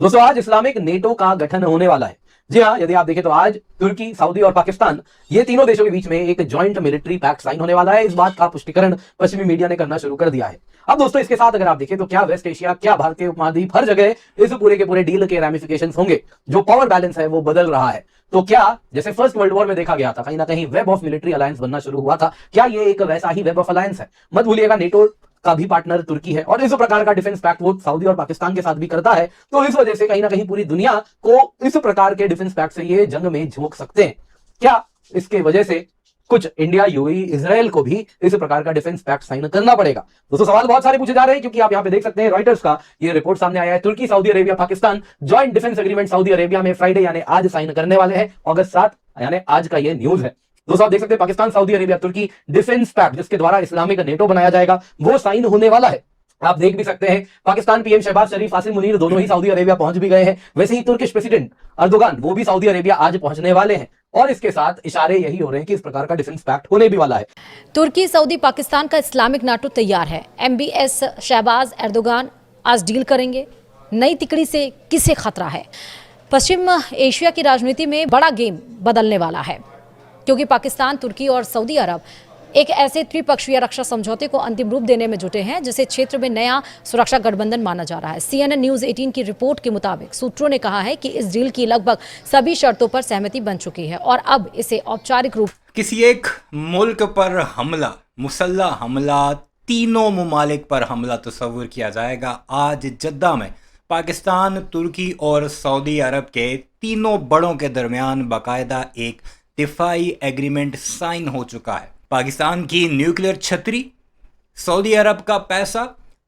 दोस्तों आज Islamic NATO का गठन होने वाला है। जी हाँ, यदि आप देखें तो आज तुर्की, सऊदी और पाकिस्तान ये तीनों देशों के बीच में एक जॉइंट मिलिट्री पैक्ट साइन होने वाला है। इस बात का पुष्टिकरण पश्चिमी मीडिया ने करना शुरू कर दिया है। अब दोस्तों इसके साथ अगर आप देखें तो क्या वेस्ट एशिया, क्या भारतीय उपमहाद्वीप, हर जगह इस पूरे के पूरे डील के रैमिफिकेशंस होंगे। जो पावर बैलेंस है वो बदल रहा है। तो क्या जैसे फर्स्ट वर्ल्ड वॉर में देखा गया था, कहीं ना कहीं वेब ऑफ मिलिट्री अलायंस बनना शुरू हुआ था, क्या ये एक वैसा ही वेब ऑफ अलायंस है? मत भूलिएगा नेटो का भी पार्टनर तुर्की है और इस प्रकार का डिफेंस पैक्ट वो सऊदी और पाकिस्तान के साथ भी करता है। तो इस वजह से कहीं ना कहीं पूरी दुनिया को इस प्रकार के डिफेंस पैक्ट से ये जंग में झोंक सकते हैं। क्या इसके वजह से कुछ इंडिया, यूएई, इजराइल को भी इस प्रकार का डिफेंस पैक्ट साइन करना पड़ेगा? दोस्तों सवाल बहुत सारे पूछे जा रहे हैं क्योंकि आप यहां पे देख सकते हैं रॉयटर्स का ये रिपोर्ट सामने आया है। तुर्की, Saudi Arabia, Pakistan joint defence agreement Saudi Arabia में फ्राइडे यानी आज साइन करने वाले हैं। अगस्त 7 यानी आज का ये न्यूज है। दोस्तों आप देख सकते हैं पाकिस्तान, सऊदी अरेबिया, तुर्की डिफेंस पैक्ट जिसके द्वारा इस्लामिक नेटो बनाया जाएगा वो साइन होने वाला है। आप देख भी सकते हैं पाकिस्तान पीएम शहबाज शरीफ, आसिम मुनीर दोनों ही सऊदी अरेबिया पहुंच भी गए हैं। वैसे ही तुर्किश प्रेसिडेंट अर्दोगान वो भी सऊदी अरेबिया आज पहुंचने वाले हैं और इसके साथ इशारे यही हो रहे हैं कि इस प्रकार का डिफेंस पैक्ट होने भी वाला है। तुर्की, सऊदी, पाकिस्तान का इस्लामिक नाटो तैयार है। एमबीएस शहबाज एर्दोगान आज डील करेंगे। नई तिकड़ी से किसे खतरा है? पश्चिम एशिया की राजनीति में बड़ा गेम बदलने वाला है क्योंकि पाकिस्तान, तुर्की और सऊदी अरब एक ऐसे त्रिपक्षीय रक्षा समझौते को अंतिम रूप देने में जुटे हैं जिसे क्षेत्र में नया सुरक्षा गठबंधन माना जा रहा है। CNN न्यूज 18 की रिपोर्ट के मुताबिक सूत्रों ने कहा है कि इस डील की लगभग सभी शर्तों पर सहमति बन चुकी है और अब इसे औपचारिक रूप किसी एक मुल्क पर हमला, मुसल्लह हमला, तीनों ममालिक पर हमला तस्वुर किया जाएगा। आज जद्दा में पाकिस्तान, तुर्की और सऊदी अरब के तीनों बड़ों के दरमियान बाकायदा एक दिफाई एग्रीमेंट साइन हो चुका है। पाकिस्तान की न्यूक्लियर छतरी, सऊदी अरब का पैसा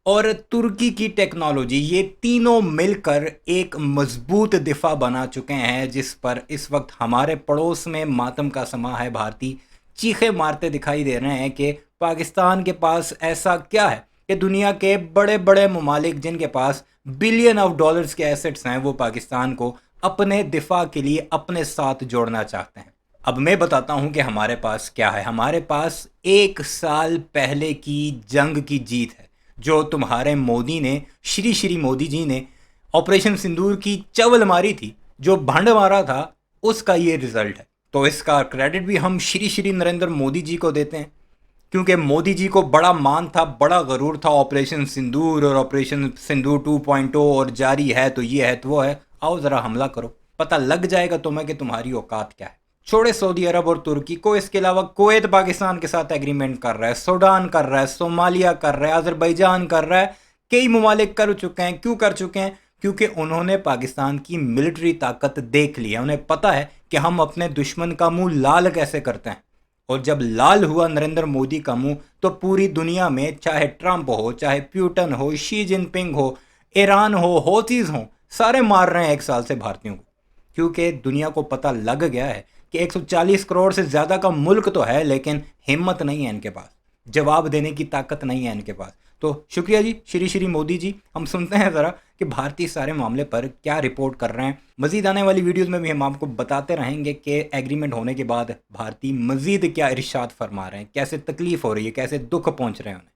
और तुर्की की टेक्नोलॉजी, ये तीनों मिलकर एक मजबूत दिफा बना चुके हैं जिस पर इस वक्त हमारे पड़ोस में मातम का समा है। भारतीय चीखे मारते दिखाई दे रहे हैं कि पाकिस्तान के पास ऐसा क्या है कि दुनिया के बड़े बड़े ममालिक जिनके पास बिलियन ऑफ डॉलर्स के एसेट्स हैं वो पाकिस्तान को अपने दिफा के लिए अपने साथ जोड़ना चाहते हैं। अब मैं बताता हूं कि हमारे पास क्या है। हमारे पास 1 साल पहले की जंग की जीत है जो तुम्हारे मोदी ने, श्री मोदी जी ने ऑपरेशन सिंदूर की चवल मारी थी, जो भंड मारा था, उसका ये रिजल्ट है। तो इसका क्रेडिट भी हम श्री नरेंद्र मोदी जी को देते हैं क्योंकि मोदी जी को बड़ा मान था, बड़ा गरूर था ऑपरेशन सिंदूर और ऑपरेशन सिंदूर 2.0 और जारी है तो ये है तो वो है। आओ ज़रा हमला करो, पता लग जाएगा तुम्हें कि तुम्हारी औकात क्या है। छोड़े सऊदी अरब और तुर्की को, इसके अलावा कुवैत पाकिस्तान के साथ एग्रीमेंट कर रहा है, सूडान कर रहा है, सोमालिया कर रहा है, अजरबैजान कर रहा है। कई ममालिक कर चुके हैं। क्यों कर चुके हैं? क्योंकि उन्होंने पाकिस्तान की मिलिट्री ताकत देख ली है। उन्हें पता है कि हम अपने दुश्मन का मुंह लाल कैसे करते हैं। और जब लाल हुआ नरेंद्र मोदी का मुंह तो पूरी दुनिया में, चाहे ट्रंप हो, चाहे प्यूटन हो, शी जिनपिंग हो, ईरान हो, हौथीज हो, सारे मार रहे हैं 1 साल से भारतीयों को। क्योंकि दुनिया को पता लग गया है कि 140 करोड़ से ज़्यादा का मुल्क तो है लेकिन हिम्मत नहीं है इनके पास, जवाब देने की ताकत नहीं है इनके पास। तो शुक्रिया जी श्री मोदी जी। हम सुनते हैं ज़रा कि भारतीय सारे मामले पर क्या रिपोर्ट कर रहे हैं। मज़ीद आने वाली वीडियोज़ में भी हम आपको बताते रहेंगे कि एग्रीमेंट होने के बाद भारतीय मज़ीद क्या इरशाद फरमा रहे हैं, कैसे तकलीफ़ हो रही है, कैसे दुख पहुँच रहे हैं उन्हें।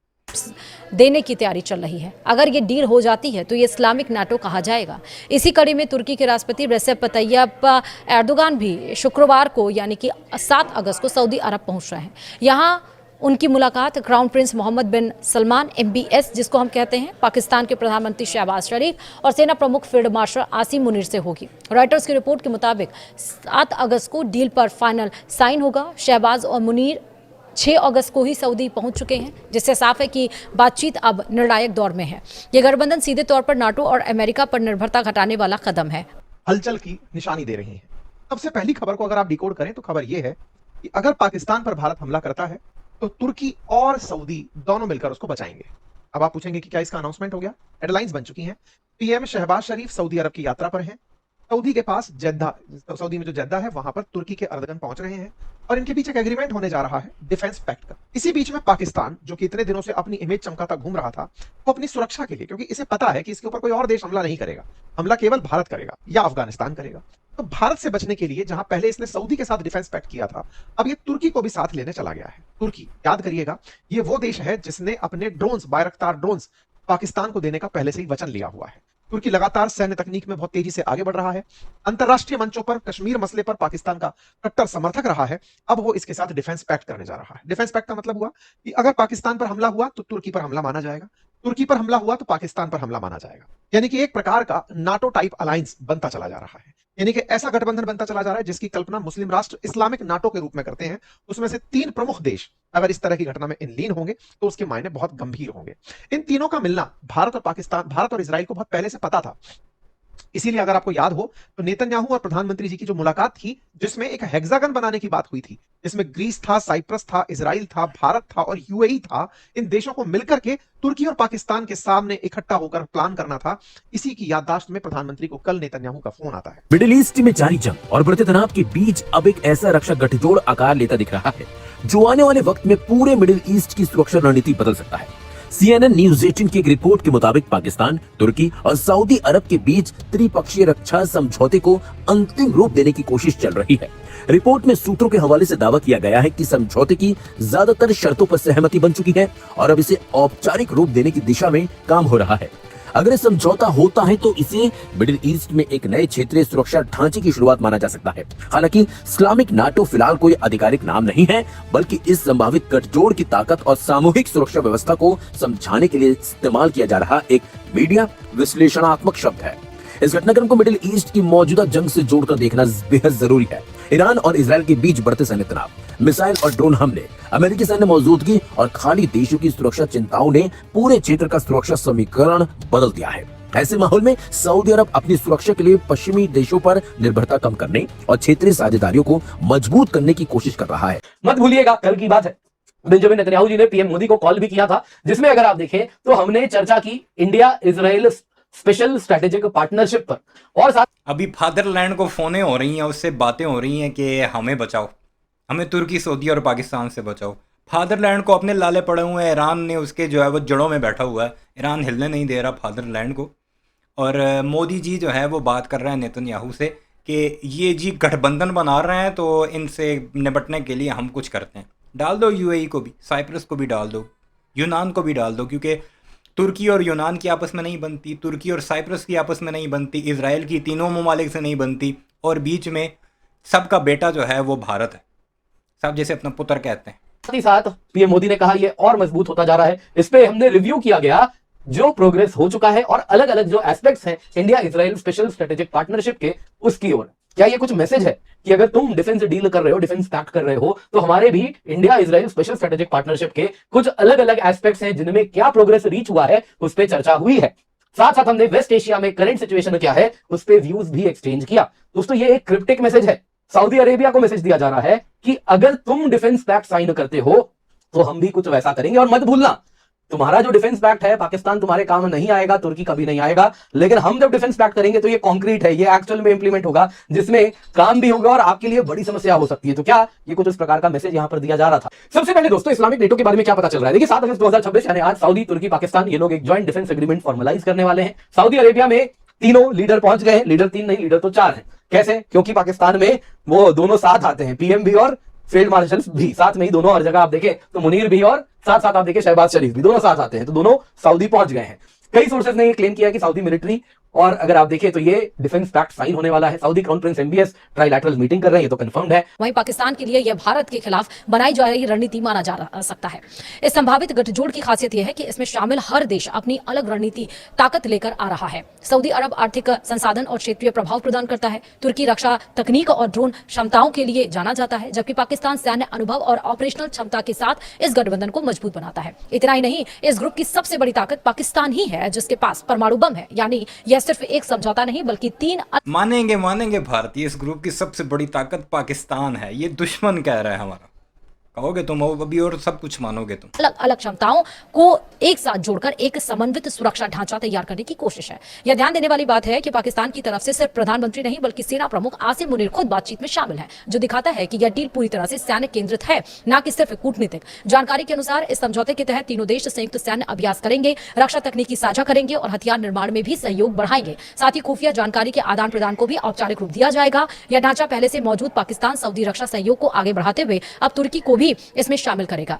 देने की तैयारी चल रही है। अगर ये डील हो जाती है तो ये इस्लामिक नाटो कहा जाएगा। इसी कड़ी में तुर्की के राष्ट्रपति रेसेप तैयब एर्दोगान भी शुक्रवार को यानी कि 7 अगस्त को सऊदी अरब पहुंच रहे हैं। यहाँ उनकी मुलाकात क्राउन प्रिंस मोहम्मद बिन सलमान MBS जिसको हम कहते हैं, पाकिस्तान के प्रधानमंत्री शहबाज शरीफ और सेना प्रमुख फील्ड मार्शल आसिम मुनीर से होगी। रॉयटर्स की रिपोर्ट के मुताबिक 7 अगस्त को डील पर फाइनल साइन होगा। शहबाज और मुनीर 6 अगस्त को ही सऊदी पहुंच चुके हैं जिससे साफ है कि बातचीत अब निर्णायक दौर में है। यह गठबंधन सीधे तौर पर नाटो और अमेरिका पर निर्भरता घटाने वाला कदम है। हलचल की निशानी दे रही है। सबसे पहली खबर को अगर आप डिकोड करें तो खबर यह है कि अगर पाकिस्तान पर भारत हमला करता है तो तुर्की और सऊदी दोनों मिलकर उसको बचाएंगे। अब आप पूछेंगे कि क्या इसका अनाउंसमेंट हो गया? हेडलाइंस बन चुकी हैं। पीएम शहबाज शरीफ सऊदी अरब की यात्रा पर हैं। सऊदी के पास जद्दा, सऊदी में जो जद्दा है वहां पर तुर्की के अर्दगन पहुंच रहे हैं और इनके बीच एक एग्रीमेंट होने जा रहा है डिफेंस पैक्ट का। इसी बीच में पाकिस्तान, जो कि इतने दिनों से अपनी इमेज चमकाता घूम रहा था, वो अपनी सुरक्षा के लिए, क्योंकि इसे पता है कि इसके ऊपर कोई और देश हमला नहीं करेगा, हमला केवल भारत करेगा या अफगानिस्तान करेगा, तो भारत से बचने के लिए जहां पहले इसने सऊदी के साथ डिफेंस पैक्ट किया था, अब ये तुर्की को भी साथ लेने चला गया है। तुर्की, याद करिएगा, ये वो देश है जिसने अपने ड्रोन्स, बायरक्तार ड्रोन्स पाकिस्तान को देने का पहले से ही वचन लिया हुआ है। तुर्की लगातार सैन्य तकनीक में बहुत तेजी से आगे बढ़ रहा है। अंतरराष्ट्रीय मंचों पर कश्मीर मसले पर पाकिस्तान का कट्टर समर्थक रहा है। अब वो इसके साथ डिफेंस पैक्ट करने जा रहा है। डिफेंस पैक्ट का मतलब हुआ कि अगर पाकिस्तान पर हमला हुआ तो तुर्की पर हमला माना जाएगा, तुर्की पर हमला हुआ तो पाकिस्तान पर हमला माना जाएगा। यानी कि एक प्रकार का नाटो टाइप अलायंस बनता चला जा रहा है। यानी कि ऐसा गठबंधन बनता चला जा रहा है जिसकी कल्पना मुस्लिम राष्ट्र इस्लामिक नाटो के रूप में करते हैं। उसमें से 3 प्रमुख देश अगर इस तरह की घटना में लीन होंगे तो उसके मायने बहुत गंभीर होंगे। इन तीनों का मिलना भारत और इजराइल को बहुत पहले से पता था। इसीलिए अगर आपको याद हो तो नेतन्याहू और प्रधानमंत्री जी की जो मुलाकात थी, जिसमें एक हेक्सागन बनाने की बात हुई थी, जिसमें ग्रीस था, साइप्रस था, इजराइल था, भारत था और यूएई था, इन देशों को मिलकर के तुर्की और पाकिस्तान के सामने इकट्ठा होकर प्लान करना था। इसी की याददाश्त में प्रधानमंत्री को कल नेतन्याहू का फोन आता है। मिडिल ईस्ट में जारी जंग और बढ़ते तनाव के बीच अब एक ऐसा रक्षा गठजोड़ आकार लेता दिख रहा है जो आने वाले वक्त में पूरे मिडिल ईस्ट की सुरक्षा रणनीति बदल सकता है। CNN न्यूज 18 की एक रिपोर्ट के मुताबिक पाकिस्तान, तुर्की और सऊदी अरब के बीच त्रिपक्षीय रक्षा समझौते को अंतिम रूप देने की कोशिश चल रही है। रिपोर्ट में सूत्रों के हवाले से दावा किया गया है कि समझौते की ज्यादातर शर्तों पर सहमति बन चुकी है और अब इसे औपचारिक रूप देने की दिशा में काम हो रहा है। अगर ये समझौता होता है तो इसे मिडिल ईस्ट में एक नए क्षेत्रीय सुरक्षा ढांचे की शुरुआत माना जा सकता है। हालांकि इस्लामिक नाटो फिलहाल कोई आधिकारिक नाम नहीं है, बल्कि इस संभावित गठजोड़ की ताकत और सामूहिक सुरक्षा व्यवस्था को समझाने के लिए इस्तेमाल किया जा रहा एक मीडिया विश्लेषणात्मक शब्द है। इस घटनाक्रम को मिडिल ईस्ट की मौजूदा जंग से जोड़कर देखना बेहद जरूरी है। ईरान और इजराइल के बीच बढ़ते सैन्य तनाव, मिसाइल और ड्रोन हमले, अमेरिकी सैन्य मौजूदगी और खाड़ी देशों की सुरक्षा चिंताओं ने पूरे क्षेत्र का सुरक्षा समीकरण बदल दिया है। ऐसे माहौल में सऊदी अरब अपनी सुरक्षा के लिए पश्चिमी देशों पर निर्भरता कम करने और क्षेत्रीय साझेदारियों को मजबूत करने की कोशिश कर रहा है। मत भूलिएगा, कल की बात है, बेंजामिन नेतन्याहू जी ने पीएम मोदी को कॉल भी किया था, जिसमें अगर आप देखें तो हमने चर्चा की India Israel special strategic partnership पर, और साथ अभी फादरलैंड को फोने हो रही हैं, उससे बातें हो रही हैं कि हमें बचाओ, हमें तुर्की, सऊदी और पाकिस्तान से बचाओ। फादरलैंड को अपने लाले पड़े हुए हैं, ईरान ने उसके जो है वो जड़ों में बैठा हुआ है, ईरान हिलने नहीं दे रहा फादरलैंड को। और मोदी जी जो है वो बात कर रहे हैं नेतन्याहू से कि ये जी गठबंधन बना रहे हैं तो इनसे निपटने के लिए हम कुछ करते हैं। डाल दो यूएई को भी, साइप्रस को भी डाल दो, यूनान को भी डाल दो, क्योंकि तुर्की और यूनान की आपस में नहीं बनती, तुर्की और साइप्रस की आपस में नहीं बनती, इजराइल की तीनों ममालिक से नहीं बनती, और बीच में सबका बेटा जो है वो भारत है, सब जैसे अपना पुत्र कहते हैं। ही साथ पीएम मोदी ने कहा यह और मजबूत होता जा रहा है। इस पे हमने रिव्यू किया गया जो प्रोग्रेस हो चुका है और अलग अलग जो एस्पेक्ट्स हैं India Israel special strategic partnership के, उसकी ओर। क्या ये कुछ मैसेज है कि अगर तुम डिफेंस डील कर रहे हो, डिफेंस पैक्ट कर रहे हो, तो हमारे भी India Israel special strategic partnership के कुछ अलग अलग एस्पेक्ट्स हैं जिनमें क्या प्रोग्रेस रीच हुआ है, उस पर चर्चा हुई है। साथ साथ हमने वेस्ट एशिया में करंट सिचुएशन क्या है उस पर व्यूज भी एक्सचेंज किया। दोस्तों ये एक क्रिप्टिक मैसेज है, सऊदी अरेबिया को मैसेज दिया जा रहा है कि अगर तुम डिफेंस पैक्ट साइन करते हो तो हम भी कुछ वैसा करेंगे। और मत भूलना, तुम्हारा जो डिफेंस पैक्ट है पाकिस्तान तुम्हारे काम नहीं आएगा, तुर्की कभी नहीं आएगा, लेकिन हम जब डिफेंस पैक्ट करेंगे तो ये कॉन्क्रीट है, ये एक्चुअल में इंप्लीमेंट होगा, जिसमें काम भी होगा और आपके लिए बड़ी समस्या हो सकती है। तो क्या ये कुछ इस प्रकार का मैसेज यहां पर दिया जा रहा था। सबसे पहले दोस्तों इस्लामिक नेटो के बारे में क्या पता चल रहा है। देखिए 7 अगस्त 2026 यानी आज सऊदी, तुर्की, पाकिस्तान ये लोग एक ज्वाइंट डिफेंस एग्रीमेंट फॉर्मलाइज करने वाले हैं। सऊदी अरेबिया में तीनों लीडर पहुंच गए हैं, लीडर 3 नहीं, लीडर तो 4 हैं। कैसे? क्योंकि पाकिस्तान में वो दोनों साथ आते हैं, पीएम भी और फील्ड मार्शल भी साथ में ही, दोनों हर जगह आप देखें तो मुनीर भी और साथ साथ आप देखें शहबाज शरीफ भी, दोनों साथ आते हैं, तो दोनों सऊदी पहुंच गए हैं। कई सोर्सेज ने ये क्लेम किया कि सऊदी मिलिट्री, और अगर आप देखें तो ये डिफेंस पैक्ट साइन होने वाला है। Saudi crown Prince MBS trilateral meeting कर रहे हैं, ये तो कंफर्म्ड है। वहीं पाकिस्तान के लिए यह भारत के खिलाफ बनाई जा रही रणनीति माना जा सकता है। इस संभावित गठजोड़ की खासियत यह है कि इसमें शामिल हर देश अपनी अलग रणनीति ताकत लेकर आ रहा है। सऊदी अरब आर्थिक संसाधन और क्षेत्रीय प्रभाव प्रदान करता है, तुर्की रक्षा तकनीक और ड्रोन क्षमताओं के लिए जाना जाता है, जबकि पाकिस्तान सैन्य अनुभव और ऑपरेशनल क्षमता के साथ इस गठबंधन को मजबूत बनाता है। इतना ही नहीं, इस ग्रुप की सबसे बड़ी ताकत पाकिस्तान ही है, जिसके पास परमाणु बम है। यानी यह सिर्फ एक समझौता नहीं बल्कि 3 मानेंगे भारतीय इस ग्रुप की सबसे बड़ी ताकत पाकिस्तान है, ये दुश्मन कह रहा है हमारा। कहोगे तुम अभी और सब कुछ मानोगे तुम। अलग अलग क्षमताओं को एक साथ जोड़कर एक समन्वित सुरक्षा ढांचा तैयार करने की कोशिश है। यह ध्यान देने वाली बात है कि पाकिस्तान की तरफ से सिर्फ प्रधानमंत्री नहीं बल्कि सेना प्रमुख आसिम मुनीर खुद बातचीत में शामिल है, जो दिखाता है कि यह डील पूरी तरह से सैन्य केंद्रित है, न कि सिर्फ कूटनीतिक। जानकारी के अनुसार इस समझौते के तहत तीनों देश संयुक्त सैन्य अभ्यास करेंगे, रक्षा तकनीकी साझा करेंगे और हथियार निर्माण में भी सहयोग बढ़ाएंगे। साथ ही खुफिया जानकारी के आदान प्रदान को भी औपचारिक रूप दिया जाएगा। यह ढांचा पहले से मौजूद पाकिस्तान सऊदी रक्षा सहयोग को आगे बढ़ाते हुए अब तुर्की को भी इसमें शामिल करेगा।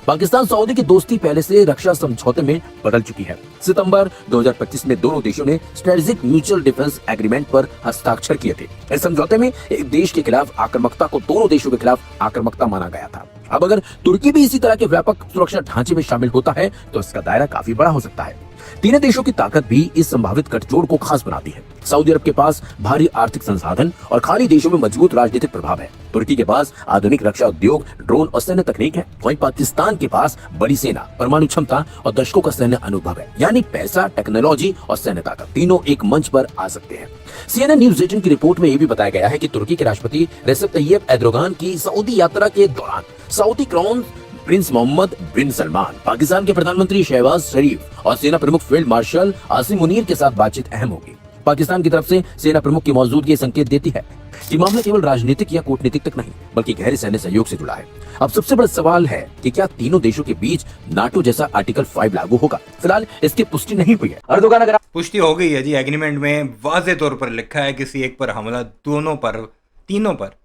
पाकिस्तान सऊदी की दोस्ती पहले से रक्षा समझौते में बदल चुकी है। सितंबर 2025 में दोनों देशों ने स्ट्रेटेजिक म्यूचुअल डिफेंस एग्रीमेंट पर हस्ताक्षर किए थे। इस समझौते में एक देश के खिलाफ आक्रामकता को दोनों देशों के खिलाफ आक्रामकता माना गया था। अब अगर तुर्की भी इसी तरह के व्यापक सुरक्षा ढांचे में शामिल होता है तो इसका दायरा काफी बड़ा हो सकता है। तीनों देशों की ताकत भी इस संभावित गठजोड़ को खास बनाती है। सऊदी अरब के पास भारी आर्थिक संसाधन और खाड़ी देशों में मजबूत राजनीतिक प्रभाव है। तुर्की के पास आधुनिक रक्षा उद्योग, ड्रोन और सैन्य तकनीक है। वहीं पाकिस्तान के पास बड़ी सेना, परमाणु क्षमता और दशकों का सैन्य अनुभव है। यानी पैसा, टेक्नोलॉजी और सैन्य ताकत तीनों एक मंच पर आ सकते हैं। CNN न्यूज 18 की रिपोर्ट में यह भी बताया गया है कि तुर्की के राष्ट्रपति रेसेप तैयब एर्दोगान की सऊदी यात्रा के दौरान सऊदी क्राउन प्रिंस मोहम्मद बिन सलमान, पाकिस्तान के प्रधानमंत्री शहबाज शरीफ और सेना प्रमुख फील्ड मार्शल आसिम मुनीर के साथ बातचीत अहम होगी। पाकिस्तान की तरफ से सेना प्रमुख की मौजूदगी संकेत देती है कि मामला केवल राजनीतिक या कूटनीतिक तक नहीं बल्कि गहरे सैन्य सहयोग से जुड़ा है। अब सबसे बड़ा सवाल है कि क्या तीनों देशों के बीच नाटो जैसा आर्टिकल 5 लागू होगा। फिलहाल इसकी पुष्टि नहीं हुई है। अर्दोगान अगर पुष्टि हो गई है जी। एग्रीमेंट में वाज़े तौर पर लिखा है किसी एक पर हमला, दोनों पर, तीनों पर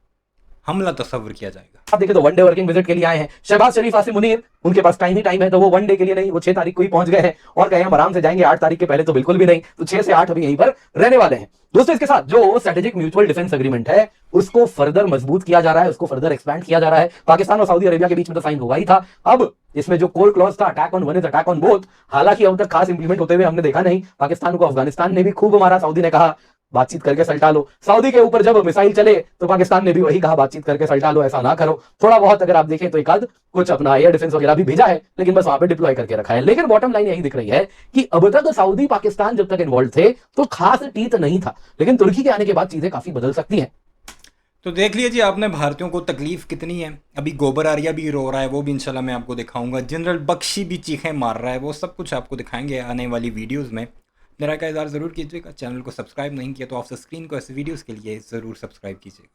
हमला तस्वर किया जाएगा। आप देखें तो वन डे वर्किंग विजिट के लिए आए हैं शहबाज शरीफ, आसिम मुनीर, उनके पास टाइम ही टाइम है, तो वो वन डे के लिए नहीं, वो 6 तारीख को ही पहुंच गए हैं और कहे हम आराम से जाएंगे, 8 तारीख के पहले तो बिल्कुल भी नहीं, तो 6 से 8 अभी यहीं पर रहने वाले हैं। दोस्तों, इसके साथ जो स्ट्रेटेजिक म्यूचुअल डिफेंस एग्रीमेंट है उसको फर्दर मजबूत किया जा रहा है, उसको फर्दर एक्सपैंड किया जा रहा है। पाकिस्तान और सऊदी अरेबिया के बीच में तो साइन हुआ ही था। अब इसमें जो कोर क्लॉज था, attack on one is attack on both, हालांकि अब तक खास इंप्लीमेंट होते हुए हमने देखा नहीं। पाकिस्तान को अफगानिस्तान ने भी खूब मारा, सऊदी ने कहा बातचीत करके सल्टा लो। सऊदी के ऊपर जब मिसाइल चले तो पाकिस्तान ने भी वही कहा बातचीत करके सल्टा लो, ऐसा ना करो। थोड़ा बहुत अगर आप देखें तो एक आध कुछ अपना एयर डिफेंस वगैरह भी भेजा है, लेकिन बस वहां पे डिप्लॉय करके रखा है। लेकिन बॉटम लाइन यही दिख रही है कि अब तक सऊदी पाकिस्तान जब तक इन्वॉल्व थे तो खास टीत नहीं था, लेकिन तुर्की के आने के बाद चीजें काफी बदल सकती हैं। तो देख लीजिए आपने भारतीयों को तकलीफ कितनी है। अभी गोबर आर्या भी रो रहा है, वो भी इंशाल्लाह मैं आपको दिखाऊंगा। जनरल बख्शी भी चीखें मार रहा है, वो सब कुछ आपको दिखाएंगे आने वाली वीडियोस में। मेरा का इज़हार ज़रूर कीजिएगा। चैनल को सब्सक्राइब नहीं किया तो ऑफ द स्क्रीन को ऐसे वीडियोस के लिए ज़रूर सब्सक्राइब कीजिएगा।